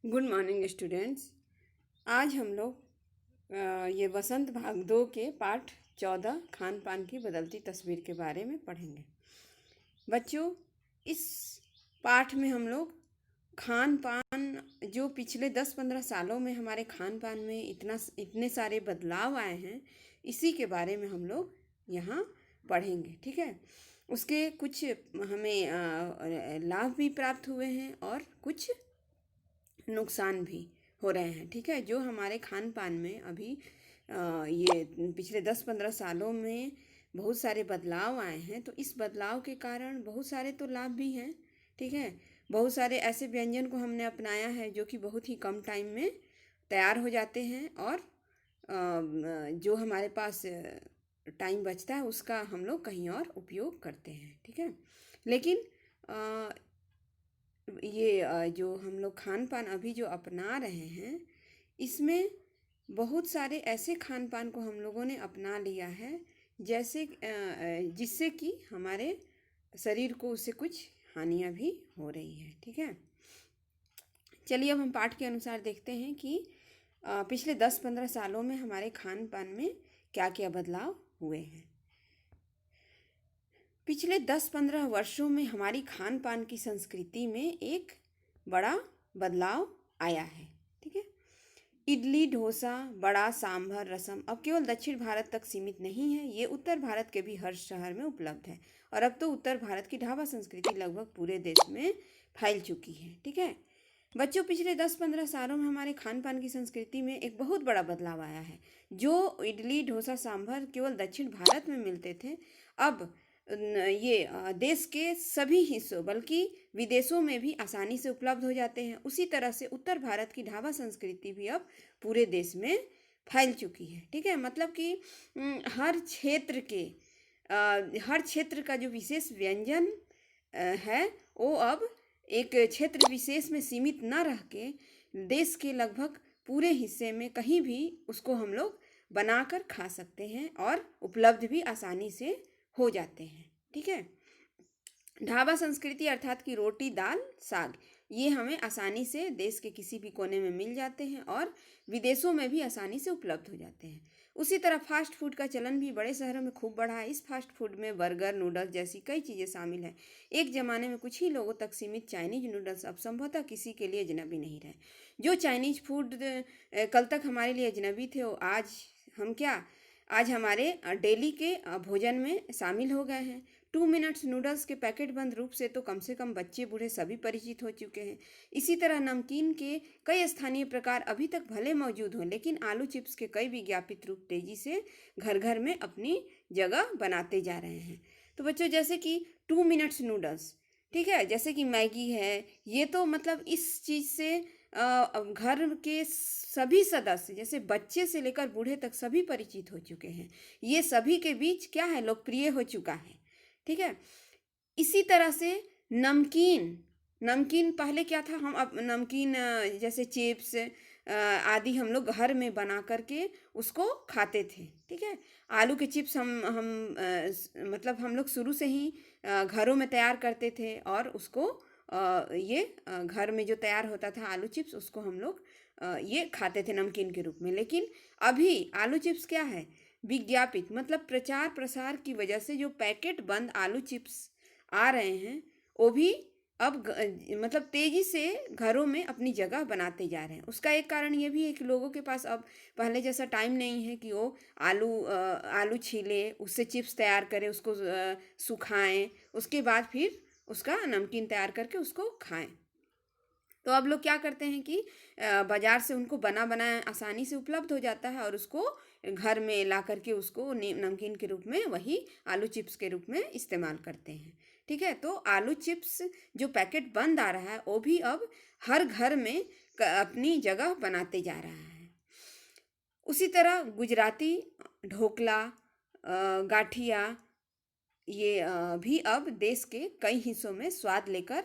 Good morning students. आज हम लोग ये वसंत भाग 2 के पाठ 14 खान पान की बदलती तस्वीर के बारे में पढ़ेंगे। बच्चों, इस पाठ में हम लोग खान पान जो पिछले 10-15 सालों में हमारे खान पान में इतने सारे बदलाव आए हैं, इसी के बारे में हम लोग यहाँ पढ़ेंगे। ठीक है। उसके कुछ हमें लाभ भी प्राप्त हुए हैं और कुछ नुकसान भी हो रहे हैं। ठीक है। जो हमारे खान पान में अभी ये पिछले 10-15 सालों में बहुत सारे बदलाव आए हैं, तो इस बदलाव के कारण बहुत सारे तो लाभ भी हैं। ठीक है। बहुत सारे ऐसे व्यंजन को हमने अपनाया है जो कि बहुत ही कम टाइम में तैयार हो जाते हैं, और जो हमारे पास टाइम बचता है उसका हम लोग कहीं और उपयोग करते हैं। ठीक है। लेकिन ये जो हम लोग खान पान अभी जो अपना रहे हैं, इसमें बहुत सारे ऐसे खान पान को हम लोगों ने अपना लिया है जैसे जिससे कि हमारे शरीर को उससे कुछ हानियां भी हो रही है। ठीक है। चलिए अब हम पाठ के अनुसार देखते हैं कि पिछले 10-15 सालों में हमारे खान पान में क्या क्या बदलाव हुए हैं। पिछले 10-15 वर्षों में हमारी खान पान की संस्कृति में एक बड़ा बदलाव आया है। ठीक है। इडली, डोसा, बड़ा, सांभर, रसम अब केवल दक्षिण भारत तक सीमित नहीं है, ये उत्तर भारत के भी हर शहर में उपलब्ध है। और अब तो उत्तर भारत की ढाबा संस्कृति लगभग पूरे देश में फैल चुकी है। ठीक है। बच्चों, पिछले 10-15 सालों में हमारे खान पान की संस्कृति में एक बहुत बड़ा बदलाव आया है। जो इडली, डोसा, सांभर केवल दक्षिण भारत में मिलते थे, अब ये देश के सभी हिस्सों बल्कि विदेशों में भी आसानी से उपलब्ध हो जाते हैं। उसी तरह से उत्तर भारत की ढाबा संस्कृति भी अब पूरे देश में फैल चुकी है। ठीक है। मतलब कि हर क्षेत्र का जो विशेष व्यंजन है, वो अब एक क्षेत्र विशेष में सीमित न रह के देश के लगभग पूरे हिस्से में कहीं भी उसको हम लोग बनाकर खा सकते हैं और उपलब्ध भी आसानी से हो जाते हैं। ठीक है। ढाबा संस्कृति अर्थात कि रोटी, दाल, साग ये हमें आसानी से देश के किसी भी कोने में मिल जाते हैं और विदेशों में भी आसानी से उपलब्ध हो जाते हैं। उसी तरह फास्ट फूड का चलन भी बड़े शहरों में खूब बढ़ा है। इस फास्ट फूड में बर्गर, नूडल्स जैसी कई चीज़ें शामिल हैं। एक ज़माने में कुछ ही लोगों तक सीमित चाइनीज नूडल्स अब संभवतः किसी के लिए अजनबी नहीं रहे। जो चाइनीज फूड कल तक हमारे लिए अजनबी थे, वो आज हमारे डेली के भोजन में शामिल हो गए हैं। 2 मिनट्स नूडल्स के पैकेट बंद रूप से कम बच्चे बूढ़े सभी परिचित हो चुके हैं। इसी तरह नमकीन के कई स्थानीय प्रकार अभी तक भले मौजूद हों, लेकिन आलू चिप्स के कई विज्ञापित रूप तेजी से घर घर में अपनी जगह बनाते जा रहे हैं। तो बच्चों, जैसे कि 2 मिनट्स नूडल्स, ठीक है, जैसे कि मैगी है, ये तो मतलब इस चीज़ से घर के सभी सदस्य जैसे बच्चे से लेकर बूढ़े तक सभी परिचित हो चुके हैं। ये सभी के बीच क्या है, लोकप्रिय हो चुका है। ठीक है। इसी तरह से नमकीन नमकीन पहले क्या था, हम अब नमकीन जैसे चिप्स आदि हम लोग घर में बना करके उसको खाते थे। ठीक है। आलू के चिप्स मतलब हम लोग शुरू से ही घरों में तैयार करते थे, और उसको घर में जो तैयार होता था आलू चिप्स, उसको हम लोग ये खाते थे नमकीन के रूप में। लेकिन अभी आलू चिप्स क्या है, विज्ञापित मतलब प्रचार प्रसार की वजह से जो पैकेट बंद आलू चिप्स आ रहे हैं, वो भी अब मतलब तेजी से घरों में अपनी जगह बनाते जा रहे हैं। उसका एक कारण ये भी है कि लोगों के पास अब पहले जैसा टाइम नहीं है कि वो आलू छीले, उससे चिप्स तैयार करें, उसको सुखाएं, उसके बाद फिर उसका नमकीन तैयार करके उसको खाएं। तो अब लोग क्या करते हैं कि बाजार से उनको बना बनाया आसानी से उपलब्ध हो जाता है, और उसको घर में ला करके उसको नमकीन के रूप में, वही आलू चिप्स के रूप में इस्तेमाल करते हैं। ठीक है। तो आलू चिप्स जो पैकेट बंद आ रहा है, वो भी अब हर घर में अपनी जगह बनाते जा रहा है। उसी तरह गुजराती ढोकला, गाठिया, ये भी अब देश के कई हिस्सों में स्वाद लेकर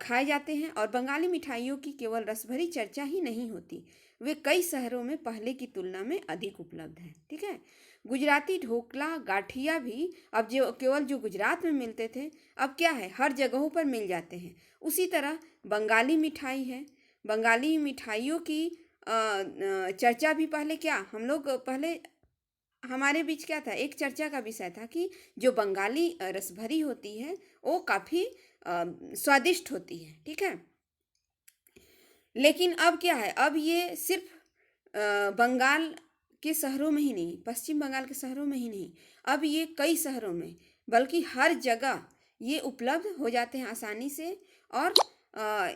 खाए जाते हैं। और बंगाली मिठाइयों की केवल रसभरी चर्चा ही नहीं होती, वे कई शहरों में पहले की तुलना में अधिक उपलब्ध हैं। ठीक है। गुजराती ढोकला, गाठिया भी अब जो गुजरात में मिलते थे, अब क्या है, हर जगहों पर मिल जाते हैं। उसी तरह बंगाली मिठाई है, बंगाली मिठाइयों की चर्चा भी पहले क्या हम लोग पहले हमारे बीच क्या था, एक चर्चा का विषय था कि जो बंगाली रसभरी होती है वो काफ़ी स्वादिष्ट होती है, ठीक है। लेकिन अब क्या है, अब ये सिर्फ बंगाल के शहरों में ही नहीं, पश्चिम बंगाल के शहरों में ही नहीं, अब ये कई शहरों में बल्कि हर जगह ये उपलब्ध हो जाते हैं आसानी से। और अ,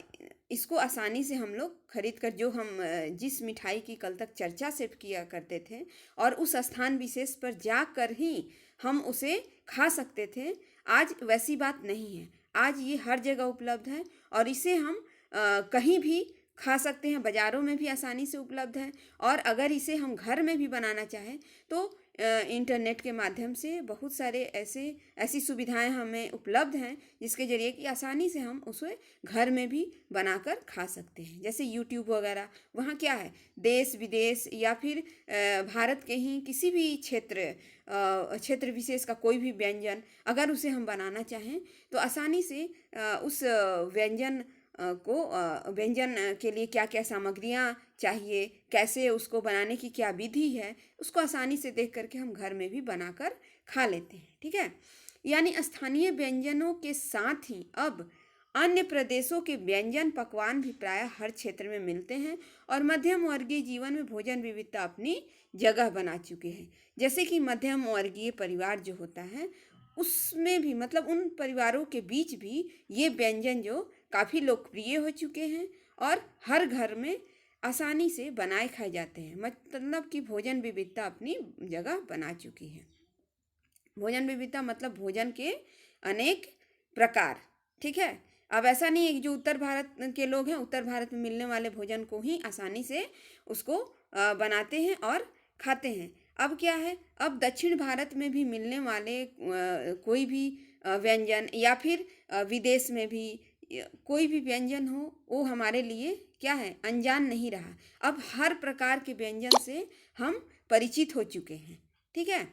इसको आसानी से हम लोग खरीद कर, जो हम जिस मिठाई की कल तक चर्चा सिर्फ किया करते थे और उस स्थान विशेष पर जाकर ही हम उसे खा सकते थे, आज वैसी बात नहीं है। आज ये हर जगह उपलब्ध है और इसे हम कहीं भी खा सकते हैं, बाज़ारों में भी आसानी से उपलब्ध है। और अगर इसे हम घर में भी बनाना चाहें तो इंटरनेट के माध्यम से बहुत सारे ऐसी सुविधाएं हमें उपलब्ध हैं जिसके ज़रिए कि आसानी से हम उसे घर में भी बनाकर खा सकते हैं। जैसे यूट्यूब वगैरह, वहाँ क्या है, देश विदेश या फिर भारत के ही किसी भी क्षेत्र विशेष का कोई भी व्यंजन अगर उसे हम बनाना चाहें तो आसानी से उस व्यंजन के लिए क्या क्या सामग्रियाँ चाहिए, कैसे उसको बनाने की क्या विधि है, उसको आसानी से देख करके हम घर में भी बनाकर खा लेते हैं, ठीक है। यानी स्थानीय व्यंजनों के साथ ही अब अन्य प्रदेशों के व्यंजन पकवान भी प्रायः हर क्षेत्र में मिलते हैं और मध्यम वर्गीय जीवन में भोजन विविधता अपनी जगह बना चुके हैं। जैसे कि मध्यम वर्गीय परिवार जो होता है उसमें भी, मतलब उन परिवारों के बीच भी ये व्यंजन जो काफ़ी लोकप्रिय हो चुके हैं और हर घर में आसानी से बनाए खाए जाते हैं। मतलब कि भोजन विविधता अपनी जगह बना चुकी है। भोजन विविधता मतलब भोजन के अनेक प्रकार, ठीक है। अब ऐसा नहीं है कि जो उत्तर भारत के लोग हैं उत्तर भारत में मिलने वाले भोजन को ही आसानी से उसको बनाते हैं और खाते हैं। अब क्या है, अब दक्षिण भारत में भी मिलने वाले कोई भी व्यंजन या फिर विदेश में भी कोई भी व्यंजन हो वो हमारे लिए क्या है, अनजान नहीं रहा। अब हर प्रकार के व्यंजन से हम परिचित हो चुके हैं, ठीक है।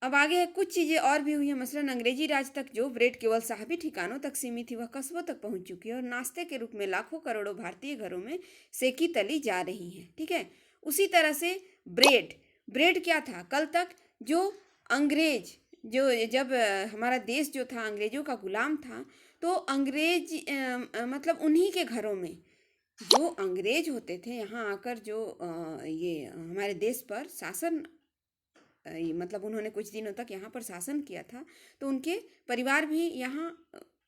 अब आगे है, कुछ चीज़ें और भी हुई हैं। मसलन अंग्रेजी राज तक जो ब्रेड केवल साहबी ठिकानों तक सीमित थी वह कस्बों तक पहुंच चुकी है और नाश्ते के रूप में लाखों करोड़ों भारतीय घरों में सेकी तली जा रही है, ठीक है। उसी तरह से ब्रेड ब्रेड क्या था, कल तक जो अंग्रेज जो जब हमारा देश जो था अंग्रेजों का गुलाम था, तो अंग्रेज मतलब उन्हीं के घरों में जो अंग्रेज होते थे यहाँ आकर जो ये हमारे देश पर शासन मतलब उन्होंने कुछ दिनों तक यहाँ पर शासन किया था, तो उनके परिवार भी यहाँ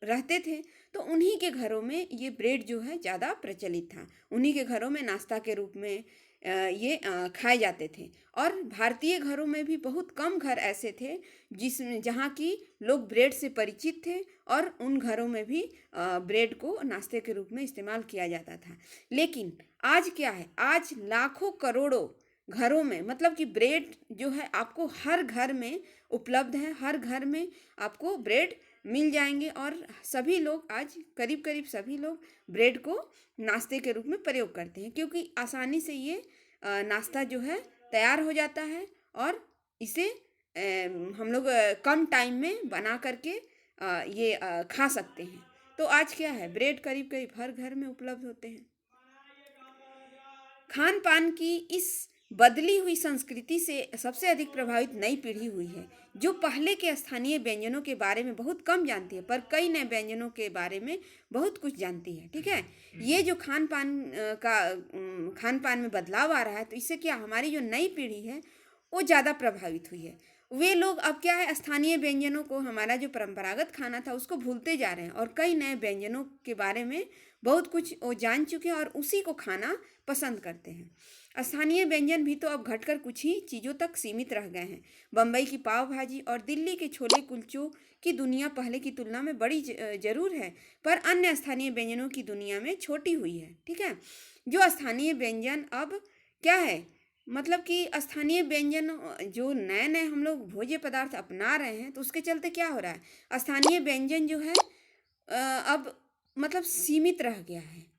रहते थे। तो उन्हीं के घरों में ये ब्रेड जो है ज़्यादा प्रचलित था। उन्हीं के घरों में नाश्ता के रूप में ये खाए जाते थे। और भारतीय घरों में भी बहुत कम घर ऐसे थे जिसमें जहाँ की लोग ब्रेड से परिचित थे और उन घरों में भी ब्रेड को नाश्ते के रूप में इस्तेमाल किया जाता था। लेकिन आज क्या है, आज लाखों करोड़ों घरों में, मतलब कि ब्रेड जो है आपको हर घर में उपलब्ध है, हर घर में आपको ब्रेड मिल जाएंगे और सभी लोग आज करीब करीब सभी लोग ब्रेड को नाश्ते के रूप में प्रयोग करते हैं क्योंकि आसानी से ये नाश्ता जो है तैयार हो जाता है और इसे हम लोग कम टाइम में बना करके ये खा सकते हैं। तो आज क्या है, ब्रेड करीब करीब हर घर में उपलब्ध होते हैं। खान पान की इस बदली हुई संस्कृति से सबसे अधिक प्रभावित नई पीढ़ी हुई है जो पहले के स्थानीय व्यंजनों के बारे में बहुत कम जानती है पर कई नए व्यंजनों के बारे में बहुत कुछ जानती है, ठीक है। ये जो खान पान में बदलाव आ रहा है तो इससे क्या हमारी जो नई पीढ़ी है वो ज़्यादा प्रभावित हुई है। वे लोग अब क्या है, स्थानीय व्यंजनों को, हमारा जो परंपरागत खाना था उसको भूलते जा रहे हैं और कई नए व्यंजनों के बारे में बहुत कुछ वो जान चुके हैं और उसी को खाना पसंद करते हैं। स्थानीय व्यंजन भी तो अब घटकर कुछ ही चीज़ों तक सीमित रह गए हैं। बम्बई की पाव भाजी और दिल्ली के छोले कुलचों की दुनिया पहले की तुलना में बड़ी जरूर है पर अन्य स्थानीय व्यंजनों की दुनिया में छोटी हुई है, ठीक है। जो स्थानीय व्यंजन अब क्या है, मतलब कि स्थानीय व्यंजन जो नए नए हम लोग भोज्य पदार्थ अपना रहे हैं तो उसके चलते क्या हो रहा है, स्थानीय व्यंजन जो है अब मतलब सीमित रह गया है।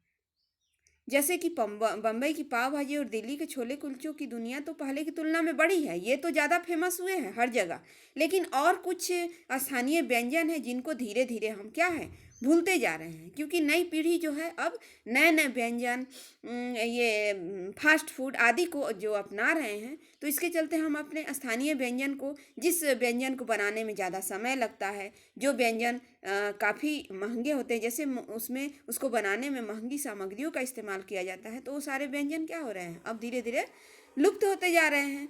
जैसे कि बम्बई की पाव भाजी और दिल्ली के छोले कुलचों की दुनिया तो पहले की तुलना में बड़ी है, ये तो ज़्यादा फेमस हुए हैं हर जगह। लेकिन और कुछ स्थानीय व्यंजन हैं जिनको धीरे धीरे हम क्या है भूलते जा रहे हैं, क्योंकि नई पीढ़ी जो है अब नए नए व्यंजन, ये फास्ट फूड आदि को जो अपना रहे हैं, तो इसके चलते हम अपने स्थानीय व्यंजन को, जिस व्यंजन को बनाने में ज़्यादा समय लगता है, जो व्यंजन काफ़ी महंगे होते हैं, जैसे उसमें उसको बनाने में महंगी सामग्रियों का इस्तेमाल किया जाता है, तो वो सारे व्यंजन क्या हो रहे हैं, अब धीरे धीरे लुप्त होते जा रहे हैं।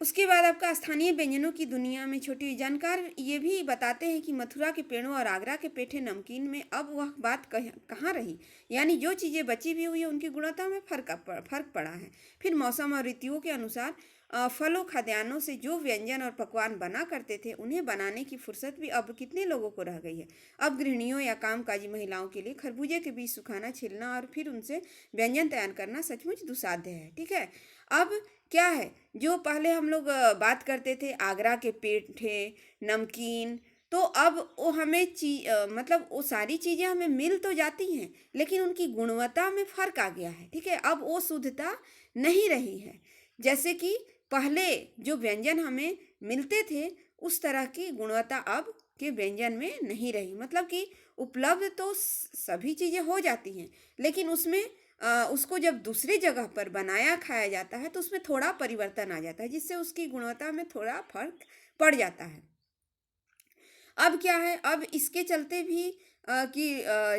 उसके बाद आपका स्थानीय व्यंजनों की दुनिया में छोटी जानकार ये भी बताते हैं कि मथुरा के पेड़ों और आगरा के पेठे नमकीन में अब वह बात कहाँ रही। यानी जो चीज़ें बची भी हुई है उनकी गुणवत्ता में फर्क पड़ा है। फिर मौसम और ऋतुओं के अनुसार फलों खाद्यान्नों से जो व्यंजन और पकवान बना करते थे, उन्हें बनाने की फुर्सत भी अब कितने लोगों को रह गई है। अब गृहिणियों या कामकाजी महिलाओं के लिए खरबूजे के बीज सुखाना, छिलना और फिर उनसे व्यंजन तैयार करना सचमुच दुस्साध्य है। ठीक है। अब क्या है, जो पहले हम लोग बात करते थे आगरा के पेठे, नमकीन, तो अब वो हमें मतलब वो सारी चीज़ें हमें मिल तो जाती हैं, लेकिन उनकी गुणवत्ता में फ़र्क आ गया है। ठीक है। अब वो शुद्धता नहीं रही है। जैसे कि पहले जो व्यंजन हमें मिलते थे, उस तरह की गुणवत्ता अब के व्यंजन में नहीं रही। मतलब कि उपलब्ध तो सभी चीज़ें हो जाती हैं, लेकिन उसमें उसको जब दूसरी जगह पर बनाया खाया जाता है तो उसमें थोड़ा परिवर्तन आ जाता है, जिससे उसकी गुणवत्ता में थोड़ा फर्क पड़ जाता है। अब क्या है, अब इसके चलते भी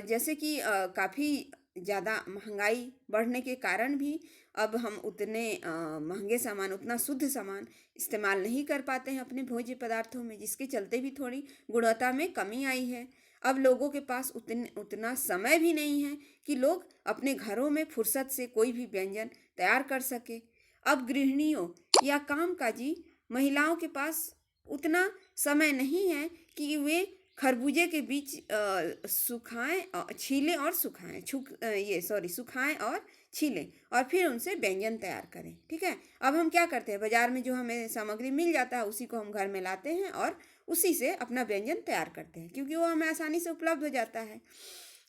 जैसे कि काफ़ी ज़्यादा महंगाई बढ़ने के कारण भी अब हम उतने महंगे सामान, उतना शुद्ध सामान इस्तेमाल नहीं कर पाते हैं अपने भोज्य पदार्थों में, जिसके चलते भी थोड़ी गुणवत्ता में कमी आई है। अब लोगों के पास उतना समय भी नहीं है कि लोग अपने घरों में फुर्सत से कोई भी व्यंजन तैयार कर सके। अब गृहिणियों या कामकाजी महिलाओं के पास उतना समय नहीं है कि वे खरबूजे के बीच सुखाएं, छीलें और सुखाएं, सुखाएं और छीलें और फिर उनसे व्यंजन तैयार करें। ठीक है। अब हम क्या करते हैं, बाजार में जो हमें सामग्री मिल जाता है उसी को हम घर में लाते हैं और उसी से अपना व्यंजन तैयार करते हैं, क्योंकि वो हमें आसानी से उपलब्ध हो जाता है।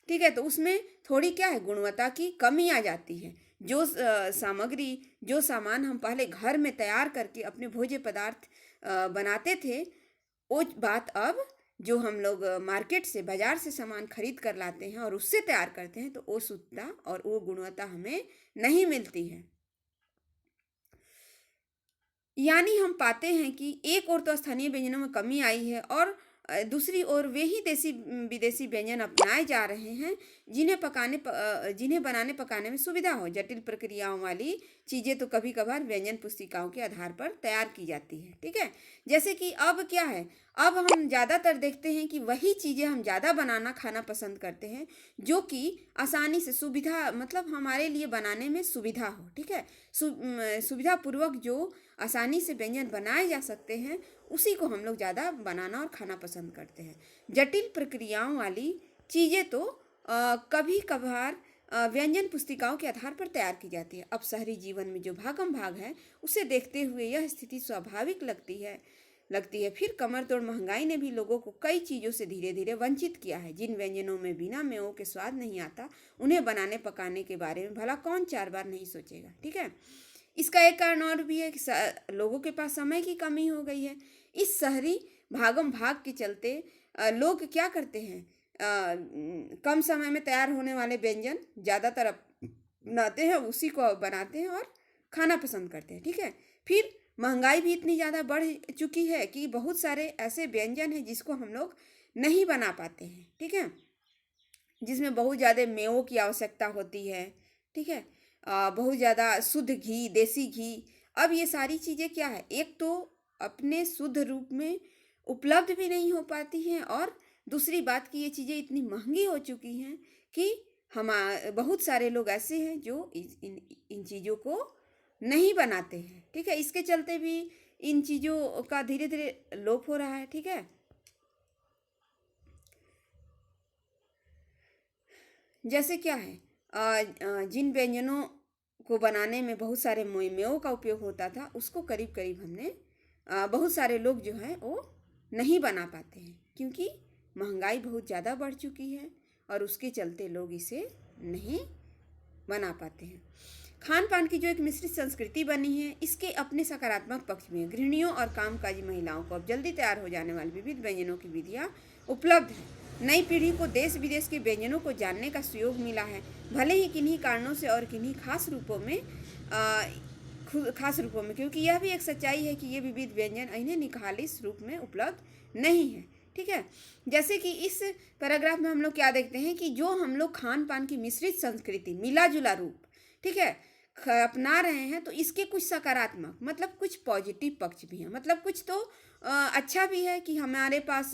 ठीक है। तो उसमें थोड़ी क्या है, गुणवत्ता की कमी आ जाती है। जो सामग्री, जो सामान हम पहले घर में तैयार करके अपने भोज्य पदार्थ बनाते थे, वो बात अब जो हम लोग मार्केट से, बाजार से सामान खरीद कर लाते हैं और उससे तैयार करते हैं, तो वो शुद्धता और वो गुणवत्ता हमें नहीं मिलती है। यानी हम पाते हैं कि एक ओर तो स्थानीय व्यंजनों में कमी आई है और दूसरी ओर वे ही देसी विदेशी व्यंजन अपनाए जा रहे हैं, जिन्हें बनाने पकाने में सुविधा हो। जटिल प्रक्रियाओं वाली चीज़ें तो कभी कभार व्यंजन पुस्तिकाओं के आधार पर तैयार की जाती है। ठीक है। जैसे कि अब क्या है, अब हम ज़्यादातर देखते हैं कि वही चीज़ें हम ज़्यादा बनाना खाना पसंद करते हैं, जो कि आसानी से सुविधा, मतलब हमारे लिए बनाने में सुविधा हो। ठीक है। सुविधापूर्वक जो आसानी से व्यंजन बनाए जा सकते हैं, उसी को हम लोग ज़्यादा बनाना और खाना पसंद करते हैं। जटिल प्रक्रियाओं वाली चीज़ें तो कभी कभार व्यंजन पुस्तिकाओं के आधार पर तैयार की जाती है। अब शहरी जीवन में जो भागम भाग है, उसे देखते हुए यह स्थिति स्वाभाविक लगती है। फिर कमर तोड़ महंगाई ने भी लोगों को कई चीज़ों से धीरे धीरे वंचित किया है। जिन व्यंजनों में बिना मेवों के स्वाद नहीं आता, उन्हें बनाने पकाने के बारे में भला कौन 4 बार नहीं सोचेगा। ठीक है। इसका एक कारण और भी है कि लोगों के पास समय की कमी हो गई है। इस शहरी भागम भाग के चलते लोग क्या करते हैं, कम समय में तैयार होने वाले व्यंजन ज़्यादातर अपनाते हैं, उसी को बनाते हैं और खाना पसंद करते हैं। ठीक है। फिर महंगाई भी इतनी ज़्यादा बढ़ चुकी है कि बहुत सारे ऐसे व्यंजन हैं जिसको हम लोग नहीं बना पाते हैं। ठीक है। जिसमें बहुत ज़्यादा मेवों की आवश्यकता होती है। ठीक है। बहुत ज़्यादा शुद्ध घी, देसी घी। अब ये सारी चीज़ें क्या है, एक तो अपने शुद्ध रूप में उपलब्ध भी नहीं हो पाती हैं, और दूसरी बात कि ये चीज़ें इतनी महंगी हो चुकी हैं कि हम बहुत सारे लोग ऐसे हैं जो इन चीज़ों को नहीं बनाते हैं। ठीक है। इसके चलते भी इन चीज़ों का धीरे धीरे लोप हो रहा है। ठीक है। जैसे क्या है, जिन व्यंजनों को बनाने में बहुत सारे मेवों का उपयोग होता था, उसको करीब करीब हमने बहुत सारे लोग जो हैं वो नहीं बना पाते हैं, क्योंकि महंगाई बहुत ज़्यादा बढ़ चुकी है और उसके चलते लोग इसे नहीं बना पाते हैं। खान पान की जो एक मिश्रित संस्कृति बनी है, इसके अपने सकारात्मक पक्ष भी हैं। गृहिणियों और कामकाजी महिलाओं को अब जल्दी तैयार हो जाने वाले विविध व्यंजनों की विधियाँ उपलब्ध हैं। नई पीढ़ी को देश विदेश के व्यंजनों को जानने का सुयोग मिला है, भले ही किन्हीं कारणों से और किन्हीं खास रूपों में, क्योंकि यह भी एक सच्चाई है कि ये विविध व्यंजन इन्हें निखालिस रूप में उपलब्ध नहीं है। ठीक है, जैसे कि इस पैराग्राफ में हम लोग क्या देखते हैं कि जो हम लोग खान पान की मिश्रित संस्कृति, मिला जुला रूप, ठीक है, अपना रहे हैं, तो इसके कुछ सकारात्मक मतलब कुछ पॉजिटिव पक्ष भी हैं। मतलब कुछ तो अच्छा भी है कि हमारे पास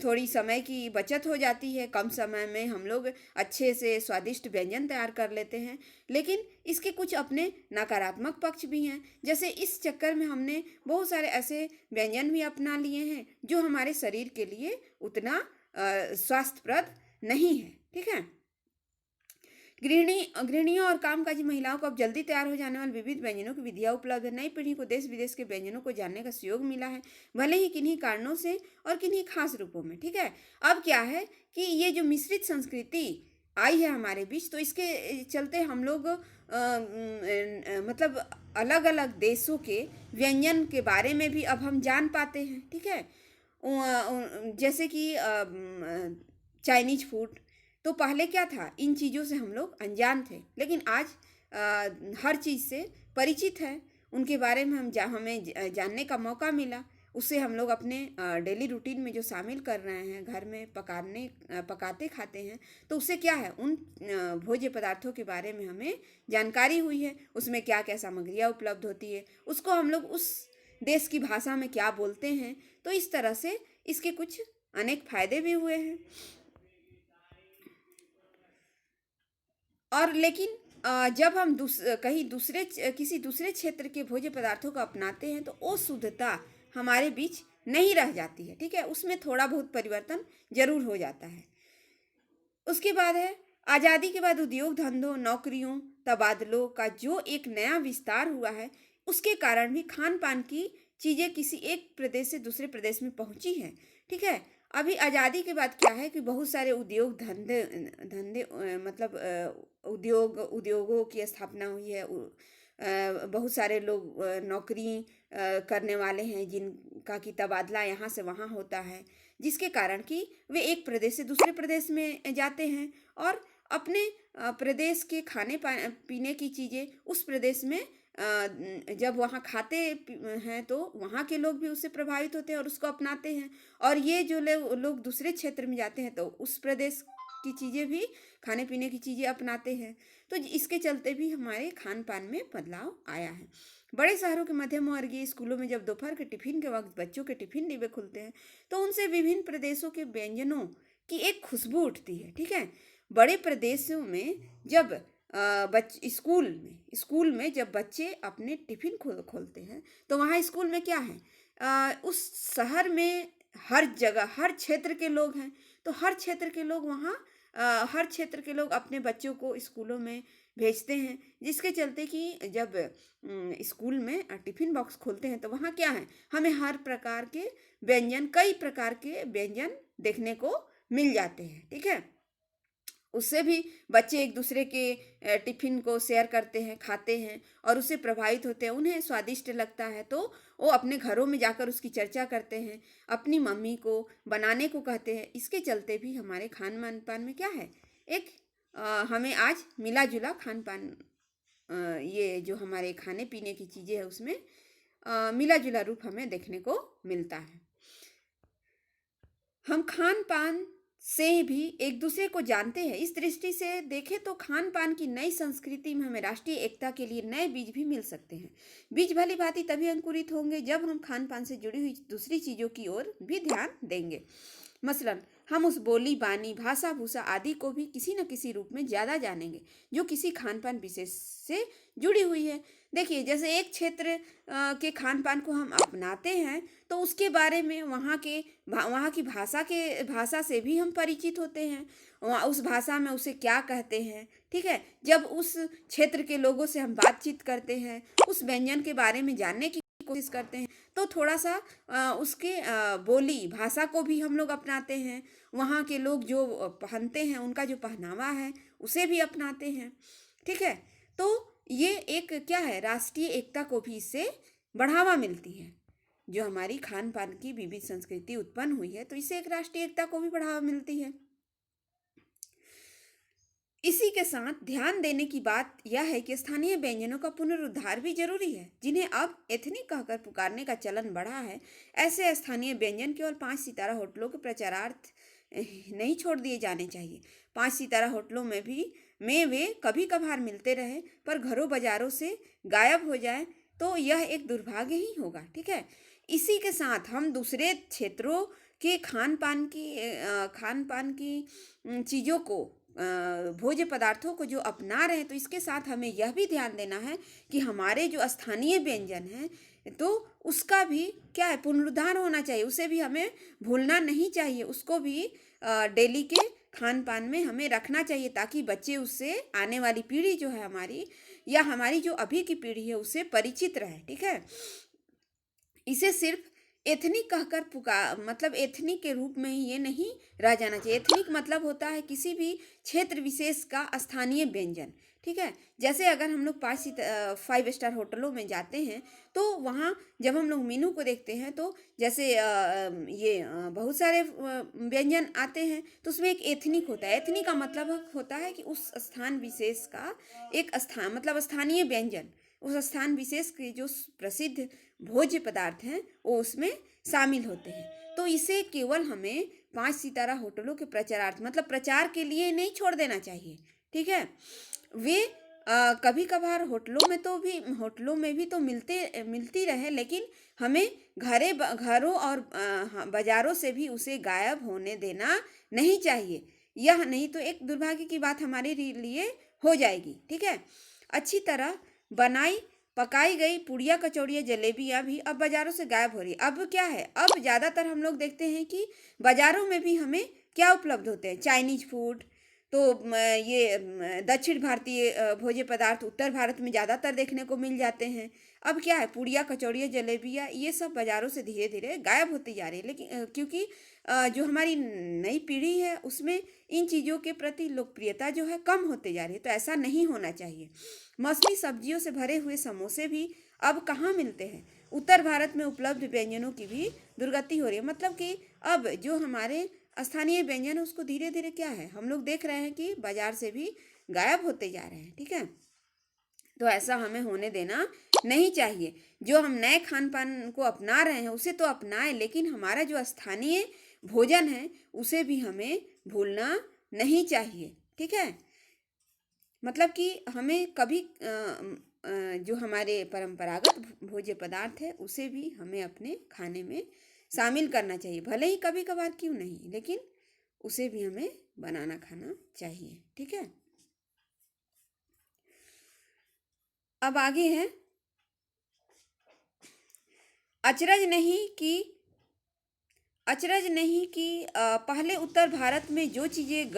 थोड़ी समय की बचत हो जाती है, कम समय में हम लोग अच्छे से स्वादिष्ट व्यंजन तैयार कर लेते हैं। लेकिन इसके कुछ अपने नकारात्मक पक्ष भी हैं। जैसे इस चक्कर में हमने बहुत सारे ऐसे व्यंजन भी अपना लिए हैं जो हमारे शरीर के लिए उतना स्वास्थ्यप्रद नहीं है। ठीक है, गृहिणियों और कामकाजी महिलाओं को अब जल्दी तैयार हो जाने वाले विविध व्यंजनों की विधियाँ उपलब्ध है। नई पीढ़ी को देश विदेश के व्यंजनों को जानने का सुयोग मिला है, भले ही किन्हीं कारणों से और किन्हीं खास रूपों में। ठीक है, अब क्या है कि ये जो मिश्रित संस्कृति आई है हमारे बीच, तो इसके चलते हम लोग मतलब अलग अलग देशों के व्यंजन के बारे में भी अब हम जान पाते हैं। ठीक है, जैसे कि चाइनीज फूड, तो पहले क्या था, इन चीज़ों से हम लोग अनजान थे, लेकिन आज हर चीज़ से परिचित है, उनके बारे में हमें जानने का मौका मिला। उससे हम लोग अपने डेली रूटीन में जो शामिल कर रहे हैं, घर में पकाते खाते हैं, तो उससे क्या है, उन भोज्य पदार्थों के बारे में हमें जानकारी हुई है। उसमें क्या क्या सामग्रियाँ उपलब्ध होती है, उसको हम लोग उस देश की भाषा में क्या बोलते हैं। तो इस तरह से इसके कुछ अनेक फायदे भी हुए हैं। और लेकिन जब हम किसी दूसरे क्षेत्र के भोज्य पदार्थों को अपनाते हैं, तो वो शुद्धता हमारे बीच नहीं रह जाती है। ठीक है, उसमें थोड़ा बहुत परिवर्तन जरूर हो जाता है। उसके बाद है, आज़ादी के बाद उद्योग धंधों, नौकरियों, तबादलों का जो एक नया विस्तार हुआ है, उसके कारण भी खान पान की चीज़ें किसी एक प्रदेश से दूसरे प्रदेश में पहुंची हैं। ठीक है, अभी आज़ादी के बाद क्या है कि बहुत सारे धंधे धंधे मतलब उद्योगों की स्थापना हुई है। बहुत सारे लोग नौकरी करने वाले हैं, जिनका की तबादला यहाँ से वहाँ होता है, जिसके कारण कि वे एक प्रदेश से दूसरे प्रदेश में जाते हैं और अपने प्रदेश के खाने पीने की चीज़ें उस प्रदेश में जब वहाँ खाते हैं, तो वहाँ के लोग भी उससे प्रभावित होते हैं और उसको अपनाते हैं। और ये जो लोग दूसरे क्षेत्र में जाते हैं, तो उस प्रदेश की चीज़ें भी, खाने पीने की चीज़ें अपनाते हैं। तो इसके चलते भी हमारे खान पान में बदलाव आया है। बड़े शहरों के मध्यम वर्गीय स्कूलों में जब दोपहर के टिफिन के वक्त बच्चों के टिफिन डिब्बे खुलते हैं, तो उनसे विभिन्न प्रदेशों के व्यंजनों की एक खुशबू उठती है। ठीक है, बड़े प्रदेशों में जब स्कूल में जब बच्चे अपने टिफिन खोलते हैं, तो वहाँ स्कूल में क्या है, उस शहर में हर जगह हर क्षेत्र के लोग हैं, तो हर क्षेत्र के लोग वहाँ हर क्षेत्र के लोग अपने बच्चों को स्कूलों में भेजते हैं, जिसके चलते कि जब स्कूल में टिफिन बॉक्स खोलते हैं, तो वहाँ क्या है, हमें कई प्रकार के व्यंजन देखने को मिल जाते हैं। ठीक है, उससे भी बच्चे एक दूसरे के टिफिन को शेयर करते हैं, खाते हैं और उससे प्रभावित होते हैं, उन्हें स्वादिष्ट लगता है, तो वो अपने घरों में जाकर उसकी चर्चा करते हैं, अपनी मम्मी को बनाने को कहते हैं। इसके चलते भी हमारे खान पान में क्या है, एक हमें आज मिला जुला खान पान, ये जो हमारे खाने पीने की चीज़ें हैं, उसमें मिला जुला रूप हमें देखने को मिलता है। हम खान पान से भी एक दूसरे को जानते हैं। इस दृष्टि से देखें तो खान पान की नई संस्कृति में हमें राष्ट्रीय एकता के लिए नए बीज भी मिल सकते हैं। बीज भली भांति तभी अंकुरित होंगे जब हम खान पान से जुड़ी हुई दूसरी चीज़ों की ओर भी ध्यान देंगे। मसलन हम उस बोली बानी, भाषा भूषा आदि को भी किसी न किसी रूप में ज़्यादा जानेंगे जो किसी खान पान विशेष से जुड़ी हुई है। देखिए, जैसे एक क्षेत्र के खान पान को हम अपनाते हैं, तो उसके बारे में वहाँ की भाषा से भी हम परिचित होते हैं। वहाँ उस भाषा में उसे क्या कहते हैं। ठीक है, जब उस क्षेत्र के लोगों से हम बातचीत करते हैं, उस व्यंजन के बारे में जानने की कोशिश करते हैं, तो थोड़ा सा उसके बोली भाषा को भी हम लोग अपनाते हैं। वहाँ के लोग जो पहनते हैं, उनका जो पहनावा है, उसे भी अपनाते हैं। ठीक है, तो ये एक क्या है, राष्ट्रीय एकता को भी इससे बढ़ावा मिलती है। जो हमारी खान पान की विविध संस्कृति उत्पन्न हुई है, तो इससे एक राष्ट्रीय एकता को भी बढ़ावा मिलती है। इसी के साथ ध्यान देने की बात यह है कि स्थानीय व्यंजनों का पुनरुद्धार भी जरूरी है, जिन्हें अब एथनिक कहकर पुकारने का चलन बढ़ा है। ऐसे स्थानीय व्यंजन केवल 5 सितारा होटलों के प्रचारार्थ नहीं छोड़ दिए जाने चाहिए। 5 सितारा होटलों में वे कभी कभार मिलते रहे, पर घरों बाजारों से गायब हो जाए तो यह एक दुर्भाग्य ही होगा। ठीक है। इसी के साथ हम दूसरे क्षेत्रों के खान पान की चीज़ों को, भोज्य पदार्थों को जो अपना रहे हैं, तो इसके साथ हमें यह भी ध्यान देना है कि हमारे जो स्थानीय व्यंजन हैं, तो उसका भी क्या है, पुनरुद्धार होना चाहिए। उसे भी हमें भूलना नहीं चाहिए, उसको भी डेली के खान पान में हमें रखना चाहिए, ताकि बच्चे उससे, आने वाली पीढ़ी जो है हमारी, या हमारी जो अभी की पीढ़ी है, उससे परिचित रहे। ठीक है। इसे सिर्फ एथनिक कहकर मतलब एथनिक के रूप में ही ये नहीं रह जाना चाहिए। एथनिक मतलब होता है किसी भी क्षेत्र विशेष का स्थानीय व्यंजन। ठीक है। जैसे अगर हम लोग 5 स्टार होटलों में जाते हैं, तो वहाँ जब हम लोग मेनू को देखते हैं, तो जैसे बहुत सारे व्यंजन आते हैं, तो उसमें एक एथनिक होता है। एथनिक का मतलब होता है कि उस स्थान विशेष का एक स्थान, मतलब स्थानीय व्यंजन, उस स्थान विशेष के जो प्रसिद्ध भोज्य पदार्थ हैं, वो उसमें शामिल होते हैं। तो इसे केवल हमें 5 सितारा होटलों के प्रचारार्थ, मतलब प्रचार के लिए नहीं छोड़ देना चाहिए। ठीक है। वे कभी कभार होटलों में भी तो मिलती रहे, लेकिन हमें घरों और बाजारों से भी उसे गायब होने देना नहीं चाहिए। यह नहीं तो एक दुर्भाग्य की बात हमारे लिए हो जाएगी। ठीक है। अच्छी तरह पकाई गई पुड़िया, कचौड़ियाँ, जलेबियाँ भी अब बाज़ारों से गायब हो रही है। अब क्या है, अब ज़्यादातर हम लोग देखते हैं कि बाज़ारों में भी हमें क्या उपलब्ध होते हैं, चाइनीज फूड। तो दक्षिण भारतीय भोज्य पदार्थ उत्तर भारत में ज़्यादातर देखने को मिल जाते हैं। अब क्या है, पुड़िया, कचौड़ियाँ, जलेबियाँ, ये सब बाज़ारों से धीरे धीरे गायब होती जा रही है। लेकिन क्योंकि जो हमारी नई पीढ़ी है, उसमें इन चीज़ों के प्रति लोकप्रियता जो है कम होते जा रही है। तो ऐसा नहीं होना चाहिए। मौसमी सब्जियों से भरे हुए समोसे भी अब कहाँ मिलते हैं। उत्तर भारत में उपलब्ध व्यंजनों की भी दुर्गति हो रही है। मतलब कि अब जो हमारे स्थानीय व्यंजन है, उसको धीरे धीरे क्या है, हम लोग देख रहे हैं कि बाजार से भी गायब होते जा रहे हैं। ठीक है। तो ऐसा हमें होने देना नहीं चाहिए। जो हम नए खान पान को अपना रहे हैं, उसे तो अपनाएं, लेकिन हमारा जो स्थानीय भोजन है, उसे भी हमें भूलना नहीं चाहिए। ठीक है। मतलब कि हमें कभी जो हमारे परंपरागत भोज्य पदार्थ है, उसे भी हमें अपने खाने में शामिल करना चाहिए। भले ही कभी कभार क्यों नहीं, लेकिन उसे भी हमें बनाना खाना चाहिए। ठीक है। अब आगे है, अचरज नहीं कि पहले उत्तर भारत में जो चीज़ें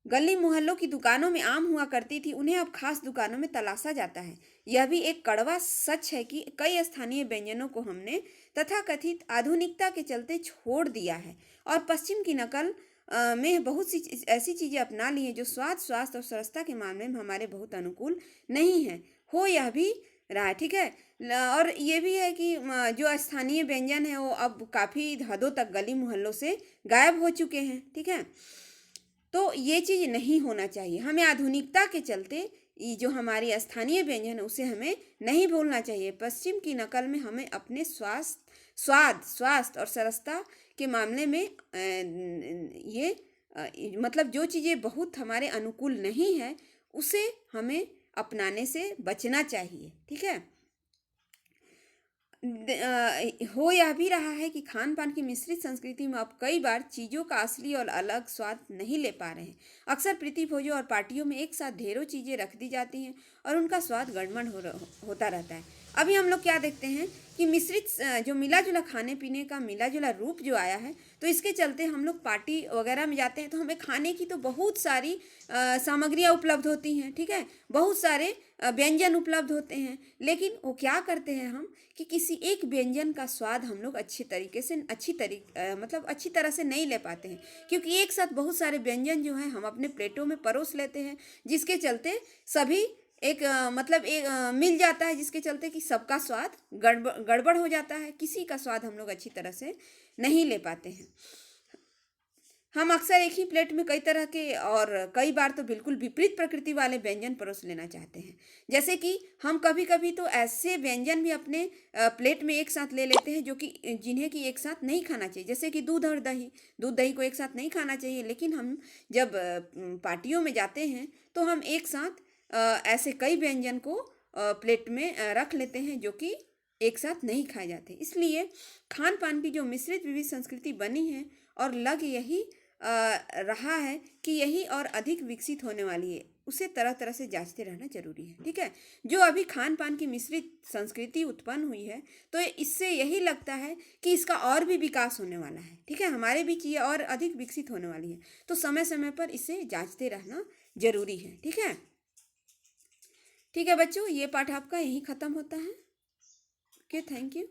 गली मोहल्लों की दुकानों में आम हुआ करती थी, उन्हें अब खास दुकानों में तलाशा जाता है। यह भी एक कड़वा सच है कि कई स्थानीय व्यंजनों को हमने तथाकथित आधुनिकता के चलते छोड़ दिया है, और पश्चिम की नकल में बहुत सी ऐसी चीज़ें अपना ली हैं जो स्वास्थ्य और स्वच्छता के मामले में हमारे बहुत अनुकूल नहीं है। हो यह भी रहा है। ठीक है। और ये भी है कि जो स्थानीय व्यंजन है, वो अब काफ़ी हदों तक गली मोहल्लों से गायब हो चुके हैं। ठीक है। तो ये चीज़ नहीं होना चाहिए। हमें आधुनिकता के चलते ये जो हमारी स्थानीय व्यंजन है, उसे हमें नहीं भूलना चाहिए। पश्चिम की नकल में हमें अपने स्वास्थ्य और सरसता के मामले में मतलब जो चीज़ें बहुत हमारे अनुकूल नहीं है, उसे हमें अपनाने से बचना चाहिए। ठीक है। हो यह भी रहा है कि खान पान की मिश्रित संस्कृति में अब कई बार चीज़ों का असली और अलग स्वाद नहीं ले पा रहे हैं। अक्सर प्रीति भोजों और पार्टियों में एक साथ ढेरों चीज़ें रख दी जाती हैं, और उनका स्वाद गड़बड़ होता रहता है। अभी हम लोग क्या देखते हैं कि मिश्रित जो मिला जुला खाने पीने का मिला जुला रूप जो आया है, तो इसके चलते हम लोग पार्टी वगैरह में जाते हैं, तो हमें खाने की तो बहुत सारी सामग्रियाँ उपलब्ध होती हैं। ठीक है। बहुत सारे व्यंजन उपलब्ध होते हैं, लेकिन वो क्या करते हैं हम कि किसी एक व्यंजन का स्वाद हम लोग मतलब अच्छी तरह से नहीं ले पाते हैं, क्योंकि एक साथ बहुत सारे व्यंजन जो हैं हम अपने प्लेटों में परोस लेते हैं, जिसके चलते सभी मतलब एक मिल जाता है, जिसके चलते कि सबका स्वाद गड़बड़ हो जाता है, किसी का स्वाद हम लोग अच्छी तरह से नहीं ले पाते हैं। हम अक्सर एक ही प्लेट में कई तरह के और कई बार तो बिल्कुल विपरीत प्रकृति वाले व्यंजन परोस लेना चाहते हैं। जैसे कि हम कभी-कभी तो ऐसे व्यंजन भी अपने प्लेट में एक साथ ले लेते हैं जो कि जिन्हें कि एक साथ नहीं खाना चाहिए। जैसे कि दूध और दही, दूध दही को एक साथ नहीं खाना चाहिए, लेकिन हम जब पार्टियों में जाते हैं तो हम एक साथ ऐसे कई व्यंजन को प्लेट में रख लेते हैं जो कि एक साथ नहीं खाए जाते। इसलिए खान-पान की जो मिश्रित विविध संस्कृति बनी है और लग यही रहा है कि यही और अधिक विकसित होने वाली है, उसे तरह-तरह से जाँचते रहना ज़रूरी है, ठीक है? जो अभी खान-पान की मिश्रित संस्कृति उत्पन्न हुई है, तो इससे यही लगता है कि इसका और भी विकास होने वाला है, ठीक है? हमारे बीच ये और अधिक विकसित होने वाली है, तो समय-समय पर इसे जाँचते रहना ज़रूरी है, ठीक है? ठीक है बच्चों, ये पाठ आपका यहीं ख़त्म होता है। Okay, thank you.